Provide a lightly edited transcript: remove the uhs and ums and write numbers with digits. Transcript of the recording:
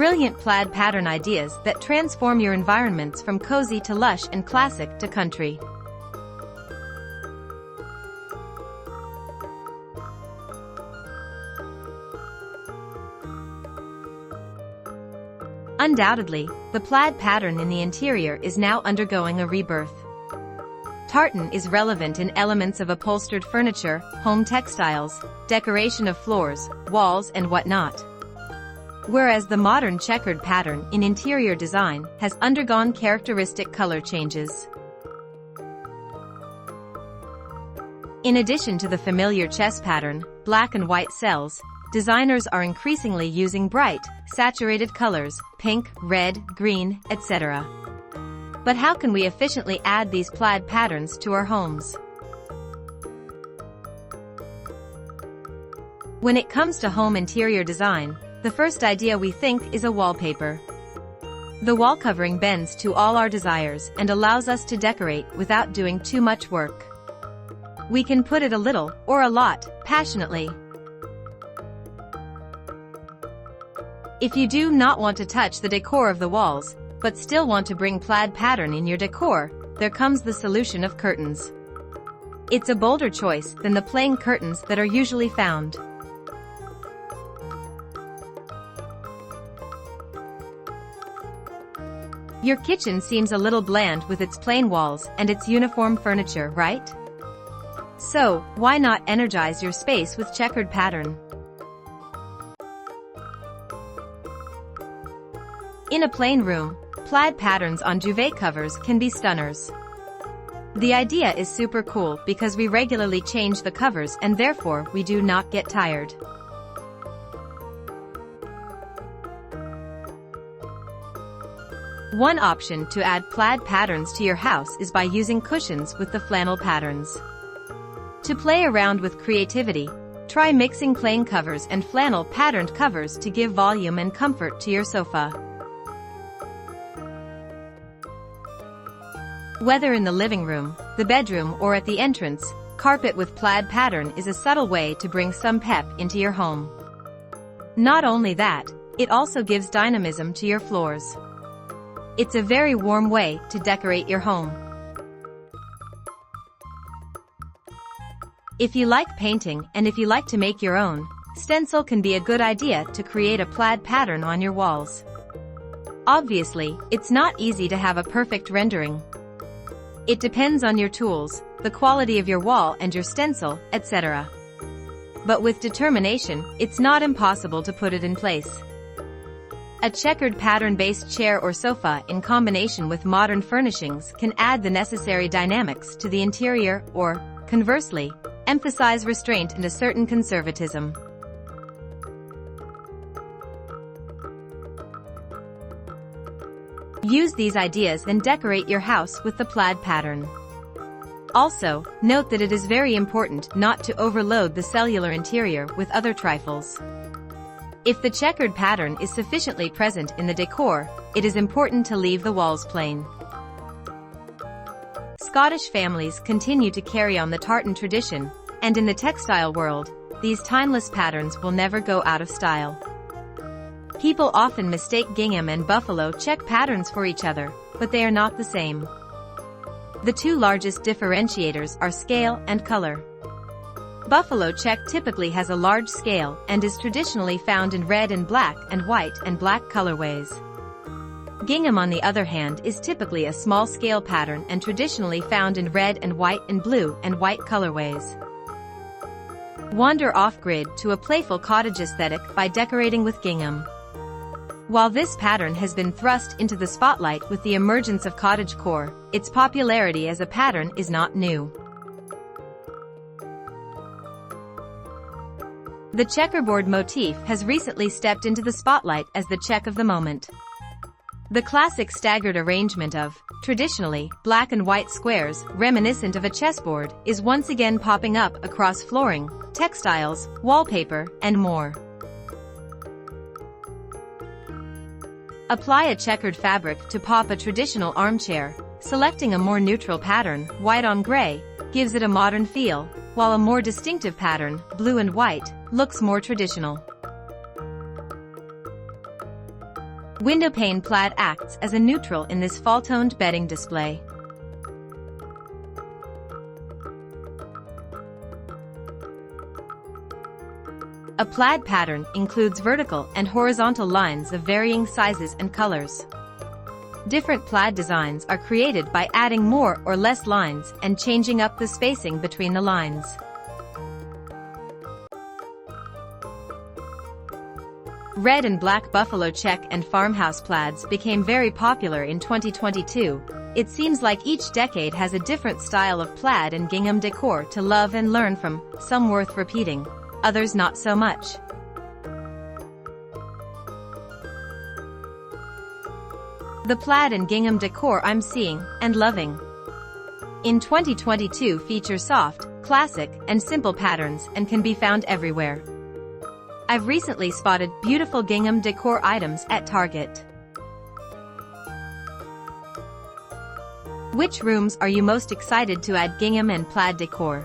Brilliant plaid pattern ideas that transform your environments from cozy to lush and classic to country. Undoubtedly, the plaid pattern in the interior is now undergoing a rebirth. Tartan is relevant in elements of upholstered furniture, home textiles, decoration of floors, walls and whatnot. Whereas the modern checkered pattern in interior design has undergone characteristic color changes. In addition to the familiar chess pattern, black and white cells, designers are increasingly using bright, saturated colors, pink, red, green, etc. But how can we efficiently add these plaid patterns to our homes? When it comes to home interior design, the first idea we think is a wallpaper. The wall covering bends to all our desires and allows us to decorate without doing too much work. We can put it a little, or a lot, passionately. If you do not want to touch the decor of the walls, but still want to bring plaid pattern in your decor, there comes the solution of curtains. It's a bolder choice than the plain curtains that are usually found. Your kitchen seems a little bland with its plain walls and its uniform furniture, right? So, why not energize your space with checkered pattern? In a plain room, plaid patterns on duvet covers can be stunners. The idea is super cool because we regularly change the covers and therefore we do not get tired. One option to add plaid patterns to your house is by using cushions with the flannel patterns. To play around with creativity, try mixing plain covers and flannel patterned covers to give volume and comfort to your sofa. Whether in the living room, the bedroom or at the entrance, carpet with plaid pattern is a subtle way to bring some pep into your home. Not only that, it also gives dynamism to your floors. It's a very warm way to decorate your home. If you like painting and if you like to make your own, stencil can be a good idea to create a plaid pattern on your walls. Obviously, it's not easy to have a perfect rendering. It depends on your tools, the quality of your wall and your stencil, etc. But with determination, it's not impossible to put it in place. A checkered pattern-based chair or sofa in combination with modern furnishings can add the necessary dynamics to the interior or, conversely, emphasize restraint and a certain conservatism. Use these ideas and decorate your house with the plaid pattern. Also, note that it is very important not to overload the cellular interior with other trifles. If the checkered pattern is sufficiently present in the decor, it is important to leave the walls plain. Scottish families continue to carry on the tartan tradition, and in the textile world, these timeless patterns will never go out of style. People often mistake gingham and buffalo check patterns for each other, but they are not the same. The two largest differentiators are scale and color. Buffalo check typically has a large scale and is traditionally found in red and black and white and black colorways. Gingham, on the other hand, is typically a small scale pattern and traditionally found in red and white and blue and white colorways. Wander off-grid to a playful cottage aesthetic by decorating with gingham. While this pattern has been thrust into the spotlight with the emergence of cottagecore, its popularity as a pattern is not new. The checkerboard motif has recently stepped into the spotlight as the check of the moment. The classic staggered arrangement of, traditionally, black and white squares, reminiscent of a chessboard, is once again popping up across flooring, textiles, wallpaper, and more. Apply a checkered fabric to pop a traditional armchair, selecting a more neutral pattern, white on gray, gives it a modern feel, while a more distinctive pattern, blue and white, looks more traditional. Window pane plaid acts as a neutral in this fall-toned bedding display. A plaid pattern includes vertical and horizontal lines of varying sizes and colors. Different plaid designs are created by adding more or less lines and changing up the spacing between the lines. Red and black buffalo check and farmhouse plaids became very popular in 2022. It seems like each decade has a different style of plaid and gingham decor to love and learn from, some worth repeating, others not so much. The plaid and gingham decor I'm seeing and loving in 2022 feature soft, classic, and simple patterns and can be found everywhere. I've recently spotted beautiful gingham decor items at Target. Which rooms are you most excited to add gingham and plaid decor?